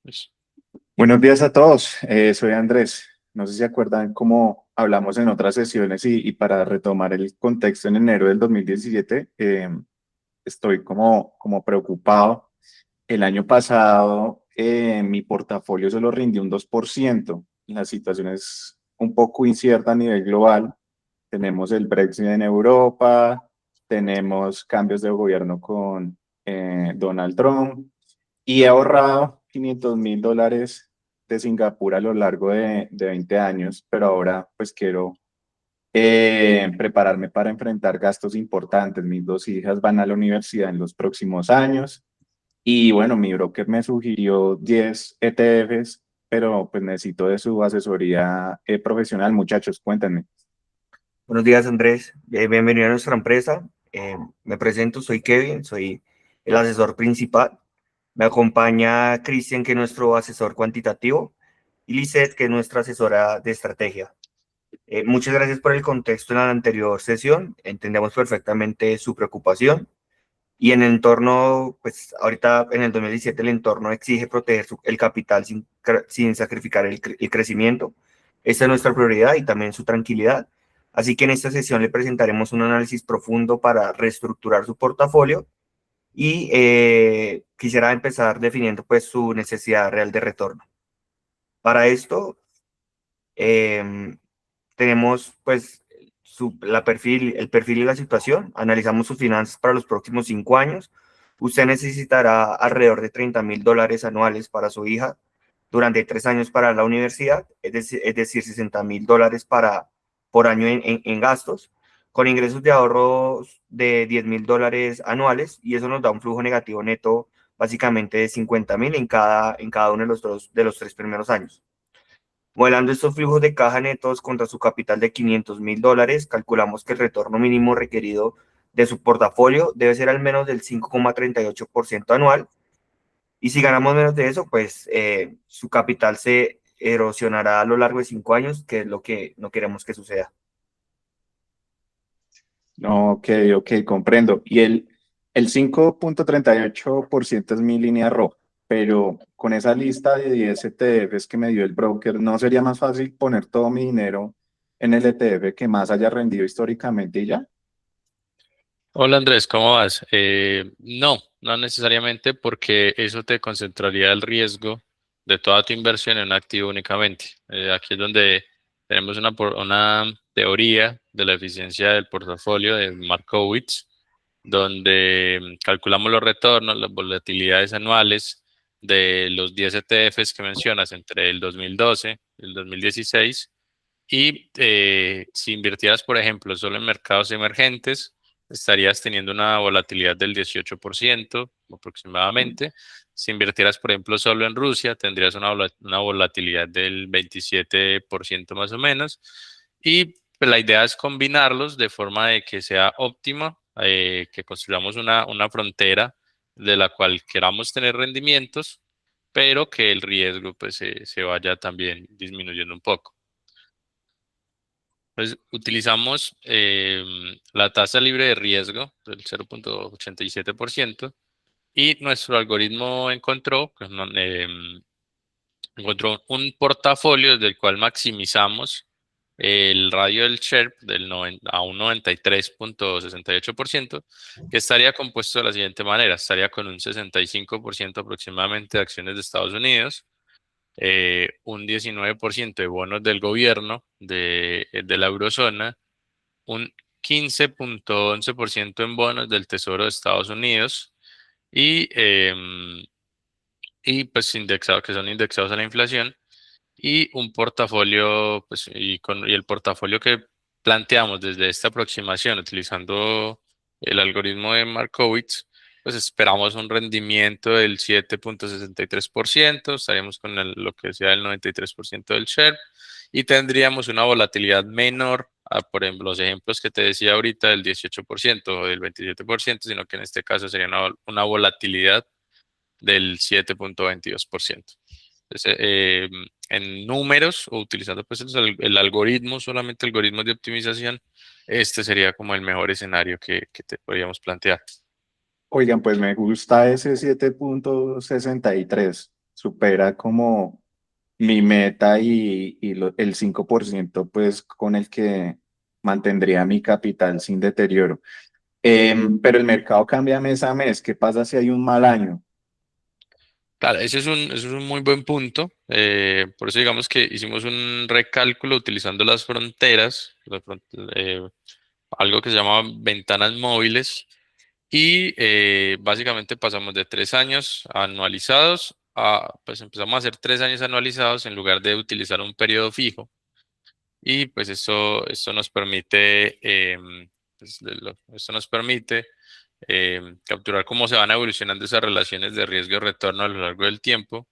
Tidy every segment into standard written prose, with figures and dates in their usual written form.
Pues, Buenos días a todos, soy Andrés. No sé si se acuerdan cómo hablamos en otras sesiones y para retomar el contexto en enero del 2017, estoy como preocupado. El año pasado mi portafolio solo rindió un 2%. La situación es un poco incierta a nivel global. Tenemos el Brexit en Europa, tenemos cambios de gobierno con Donald Trump y he ahorrado $500,000 de Singapur a lo largo de 20 años, pero ahora pues quiero prepararme para enfrentar gastos importantes. Mis dos hijas van a la universidad en los próximos años y bueno, mi broker me sugirió 10 ETFs, pero pues necesito de su asesoría profesional. Muchachos, cuéntenme. Buenos días, Andrés. Bienvenido a nuestra empresa. Me presento, soy Kevin, soy el asesor principal. Me acompaña Cristian, que es nuestro asesor cuantitativo, y Lisette, que es nuestra asesora de estrategia. Muchas gracias por el contexto en la anterior sesión. Entendemos perfectamente su preocupación. Y en el entorno, pues ahorita en el 2017 el entorno exige proteger el capital sin sacrificar el crecimiento. Esta es nuestra prioridad y también su tranquilidad. Así que en esta sesión le presentaremos un análisis profundo para reestructurar su portafolio y quisiera empezar definiendo pues su necesidad real de retorno. Para esto, em, tenemos pues el perfil y la situación, analizamos sus finanzas para los próximos 5 años. Usted necesitará alrededor de $30,000 anuales para su hija durante 3 años para la universidad, es decir $60,000 por año en gastos, con ingresos de ahorros de $10,000 anuales, y eso nos da un flujo negativo neto básicamente de 50,000 en cada uno de los 3 primeros años. Modelando estos flujos de caja netos contra su capital de $500,000, calculamos que el retorno mínimo requerido de su portafolio debe ser al menos del 5,38% anual. Y si ganamos menos de eso, pues su capital se erosionará a lo largo de 5 años, que es lo que no queremos que suceda. No, ok, ok, comprendo. Y el 5,38% es mi línea roja, pero con esa lista de 10 ETFs que me dio el broker, ¿no sería más fácil poner todo mi dinero en el ETF que más haya rendido históricamente y ya? hola Andrés, ¿cómo vas? No, no necesariamente porque eso te concentraría el riesgo de toda tu inversión en un activo únicamente. Aquí es donde tenemos una teoría de la eficiencia del portafolio de Markowitz, donde calculamos los retornos, las volatilidades anuales de los 10 ETFs que mencionas entre el 2012 y el 2016. Y si invirtieras, por ejemplo, solo en mercados emergentes, estarías teniendo una volatilidad del 18% aproximadamente. Si invirtieras, por ejemplo, solo en Rusia, tendrías una volatilidad del 27% más o menos. Y pues, la idea es combinarlos de forma de que sea óptima, que construyamos una frontera de la cual queramos tener rendimientos, pero que el riesgo pues, se vaya también disminuyendo un poco. Pues utilizamos la tasa libre de riesgo del 0,87% y nuestro algoritmo encontró un portafolio del cual maximizamos el radio del Sharpe a un 93,68%, que estaría compuesto de la siguiente manera: estaría con un 65% aproximadamente de acciones de Estados Unidos, un 19% de bonos del gobierno de la eurozona, un 15,11% en bonos del Tesoro de Estados Unidos y, pues que son indexados a la inflación, y un portafolio, pues, y el portafolio que planteamos desde esta aproximación utilizando el algoritmo de Markowitz, pues esperamos un rendimiento del 7,63%, estaríamos con lo que sea el 93% del share, y tendríamos una volatilidad menor a, por ejemplo, los ejemplos que te decía ahorita del 18% o del 27%, sino que en este caso sería una volatilidad del 7,22%. Entonces, en números o utilizando pues el algoritmo, solamente algoritmos de optimización, este sería como el mejor escenario que te podríamos plantear. Oigan, pues me gusta ese 7,63. supera como mi meta el 5% pues con el que mantendría mi capital sin deterioro. Pero el mercado cambia mes a mes. ¿Qué pasa si hay un mal año? Claro, ese es un muy buen punto. Por eso digamos que hicimos un recálculo utilizando las fronteras, algo que se llama ventanas móviles, y básicamente pasamos de 3 años anualizados a, pues empezamos a hacer 3 años anualizados en lugar de utilizar un periodo fijo. Y pues eso nos permite, esto nos permite capturar cómo se van evolucionando esas relaciones de riesgo y retorno a lo largo del tiempo,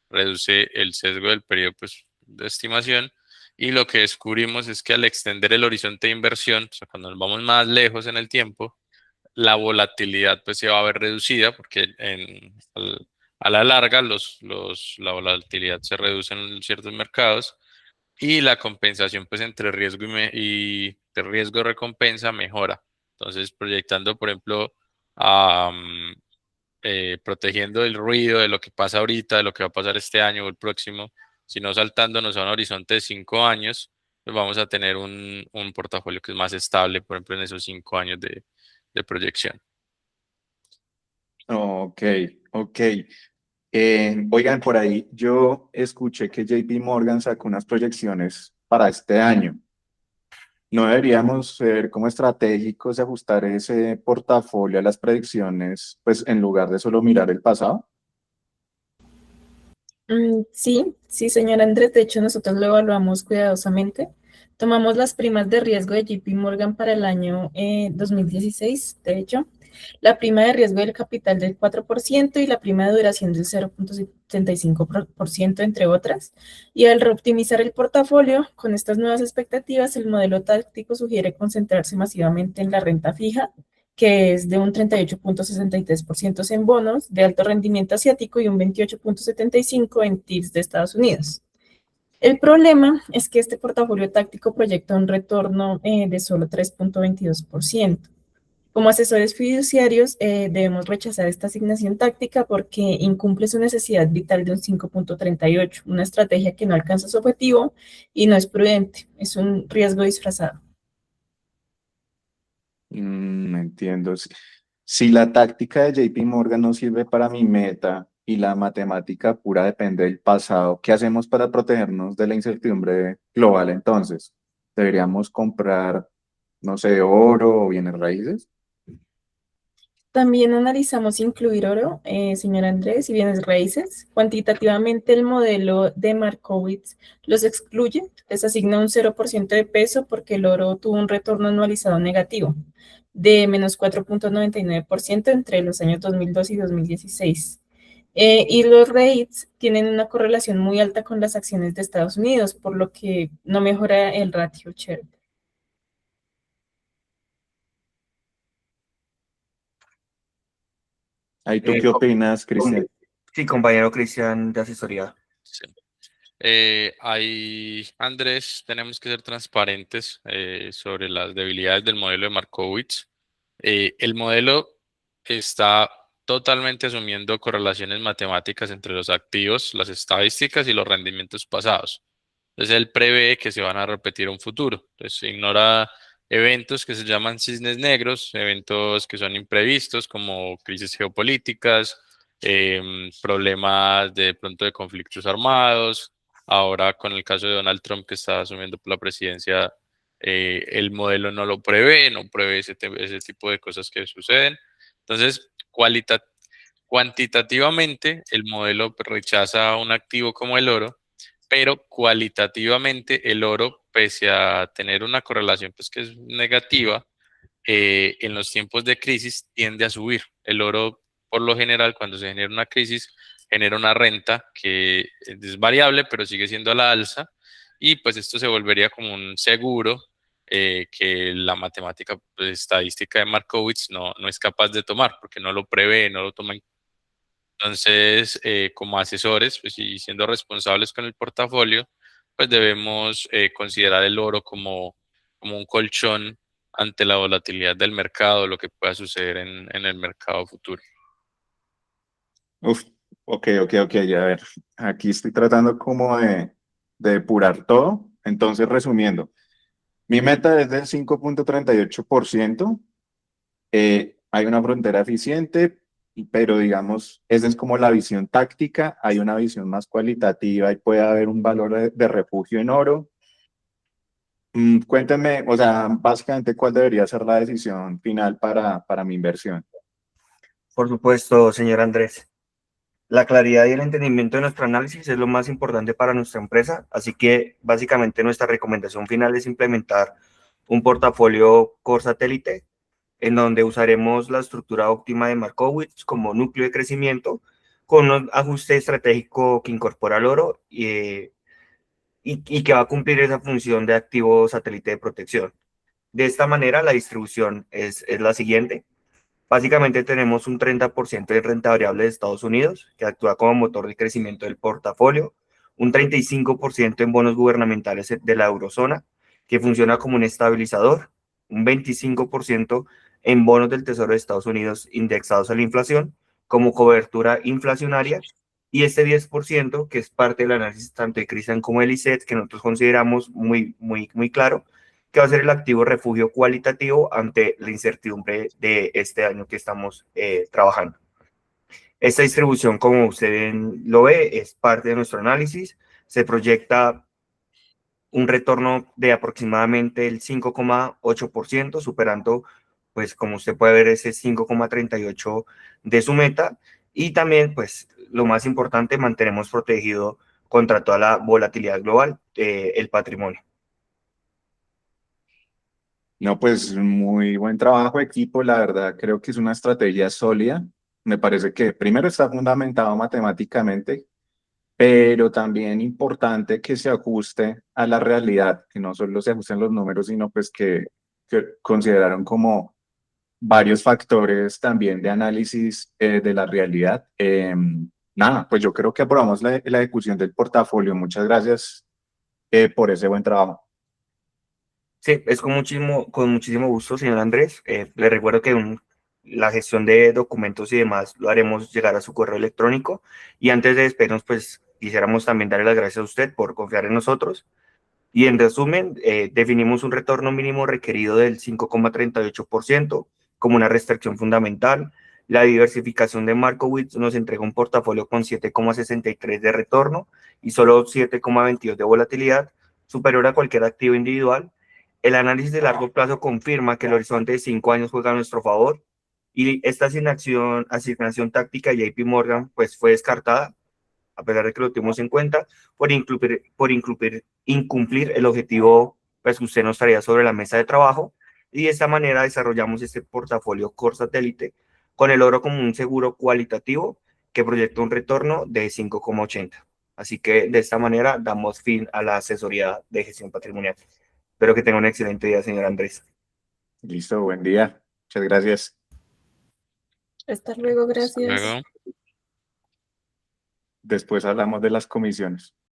reduce el sesgo del periodo pues, de estimación, y lo que descubrimos es que al extender el horizonte de inversión, o sea, cuando nos vamos más lejos en el tiempo, la volatilidad pues se va a ver reducida porque a la larga la volatilidad se reduce en ciertos mercados y la compensación pues entre riesgo y de riesgo recompensa mejora. Entonces, proyectando, por ejemplo, protegiendo el ruido de lo que pasa ahorita, de lo que va a pasar este año o el próximo, sino saltándonos a un horizonte de 5 años, pues vamos a tener un portafolio que es más estable, por ejemplo, en esos 5 años de proyección. Ok, ok. Oigan, por ahí yo escuché que JP Morgan sacó unas proyecciones para este año. ¿No deberíamos ser como estratégicos y ajustar ese portafolio a las predicciones, pues en lugar de solo mirar el pasado? Sí, sí, señor Andrés. De hecho, nosotros lo evaluamos cuidadosamente. Tomamos las primas de riesgo de JP Morgan para el año 2016, de hecho, la prima de riesgo del capital del 4% y la prima de duración del 0,75%, entre otras. Y al reoptimizar el portafolio con estas nuevas expectativas, el modelo táctico sugiere concentrarse masivamente en la renta fija, que es de un 38,63% en bonos de alto rendimiento asiático y un 28,75% en TIPS de Estados Unidos. El problema es que este portafolio táctico proyecta un retorno de solo 3,22%. Como asesores fiduciarios, debemos rechazar esta asignación táctica porque incumple su necesidad vital de un 5,38, una estrategia que no alcanza su objetivo y no es prudente, es un riesgo disfrazado. Entiendo. Si la táctica de JP Morgan no sirve para mi meta y la matemática pura depende del pasado, ¿qué hacemos para protegernos de la incertidumbre global entonces? ¿Deberíamos comprar, no sé, oro o bienes raíces? También analizamos incluir oro, señor Andrés, y bienes raíces. Cuantitativamente, el modelo de Markowitz los excluye, les asigna un 0% de peso porque el oro tuvo un retorno anualizado negativo de menos 4,99% entre los años 2002 y 2016. Y los rates tienen una correlación muy alta con las acciones de Estados Unidos, por lo que no mejora el ratio share. ¿Ahí tú Eh, qué opinas, com- Cristian? sí, compañero Cristian de asesoría. Sí. Ahí, Andrés, tenemos que ser transparentes sobre las debilidades del modelo de Markowitz. El modelo está totalmente asumiendo correlaciones matemáticas entre los activos, las estadísticas y los rendimientos pasados. Entonces, él prevé que se van a repetir un futuro. Entonces, ignora eventos que se llaman cisnes negros, eventos que son imprevistos como crisis geopolíticas, problemas de pronto de conflictos armados. Ahora, con el caso de Donald Trump que está asumiendo la presidencia, el modelo no lo prevé, no prevé ese tipo de cosas que suceden. Entonces, cuantitativamente, el modelo rechaza un activo como el oro, pero cualitativamente el oro, pese a tener una correlación pues, que es negativa, en los tiempos de crisis tiende a subir. El oro, por lo general, cuando se genera una crisis, genera una renta que es variable, pero sigue siendo a la alza, y pues esto se volvería como un seguro que la matemática pues, estadística de Markowitz no es capaz de tomar, porque no lo prevé, no lo toma en. Entonces, como asesores, pues, y siendo responsables con el portafolio, pues debemos considerar el oro como un colchón ante la volatilidad del mercado, lo que pueda suceder en el mercado futuro. Uf, Ok, a ver, aquí estoy tratando como de depurar todo. Entonces, resumiendo, mi meta es del 5,38%. Hay una frontera eficiente, pero digamos, esa es como la visión táctica. Hay una visión más cualitativa y puede haber un valor de refugio en oro. Cuénteme, o sea, básicamente, ¿cuál debería ser la decisión final para mi inversión? Por supuesto, señor Andrés. La claridad y el entendimiento de nuestro análisis es lo más importante para nuestra empresa, así que básicamente nuestra recomendación final es implementar un portafolio core satélite en donde usaremos la estructura óptima de Markowitz como núcleo de crecimiento con un ajuste estratégico que incorpora el oro y que va a cumplir esa función de activo satélite de protección. De esta manera, la distribución es la siguiente. Básicamente tenemos un 30% de renta variable de Estados Unidos, que actúa como motor de crecimiento del portafolio, un 35% en bonos gubernamentales de la eurozona, que funciona como un estabilizador, un 25% en bonos del Tesoro de Estados Unidos indexados a la inflación, como cobertura inflacionaria, y este 10%, que es parte del análisis tanto de Christian como de ICET, que nosotros consideramos muy claro, que va a ser el activo refugio cualitativo ante la incertidumbre de este año que estamos trabajando. Esta distribución, como usted lo ve, es parte de nuestro análisis. Se proyecta un retorno de aproximadamente el 5,8%, superando, pues como usted puede ver, ese 5,38% de su meta. Y también, pues, lo más importante, mantenemos protegido contra toda la volatilidad global el patrimonio. No, pues muy buen trabajo, equipo. La verdad, creo que es una estrategia sólida. Me parece que primero está fundamentado matemáticamente, pero también importante que se ajuste a la realidad, que no solo se ajusten los números, sino pues que consideraron como varios factores también de análisis de la realidad. Nada, pues yo creo que aprobamos la ejecución del portafolio. Muchas gracias por ese buen trabajo. Sí, es con muchísimo gusto, señor Andrés. Le recuerdo que la gestión de documentos y demás lo haremos llegar a su correo electrónico. Y antes de despedirnos, pues quisiéramos también darle las gracias a usted por confiar en nosotros. Y en resumen, definimos un retorno mínimo requerido del 5,38% como una restricción fundamental. La diversificación de Markowitz nos entrega un portafolio con 7,63 de retorno y solo 7,22 de volatilidad, superior a cualquier activo individual. El análisis de largo plazo confirma que el horizonte de 5 años juega a nuestro favor y esta asignación táctica JP Morgan pues fue descartada a pesar de que lo tuvimos en cuenta, incumplir el objetivo pues, que usted nos traía sobre la mesa de trabajo. Y de esta manera desarrollamos este portafolio Core Satélite con el oro como un seguro cualitativo que proyecta un retorno de 5,80. Así que de esta manera damos fin a la asesoría de gestión patrimonial. Espero que tenga un excelente día, señor Andrés. Listo, buen día. Muchas gracias. Hasta luego, Hasta gracias. luego. Después hablamos de las comisiones.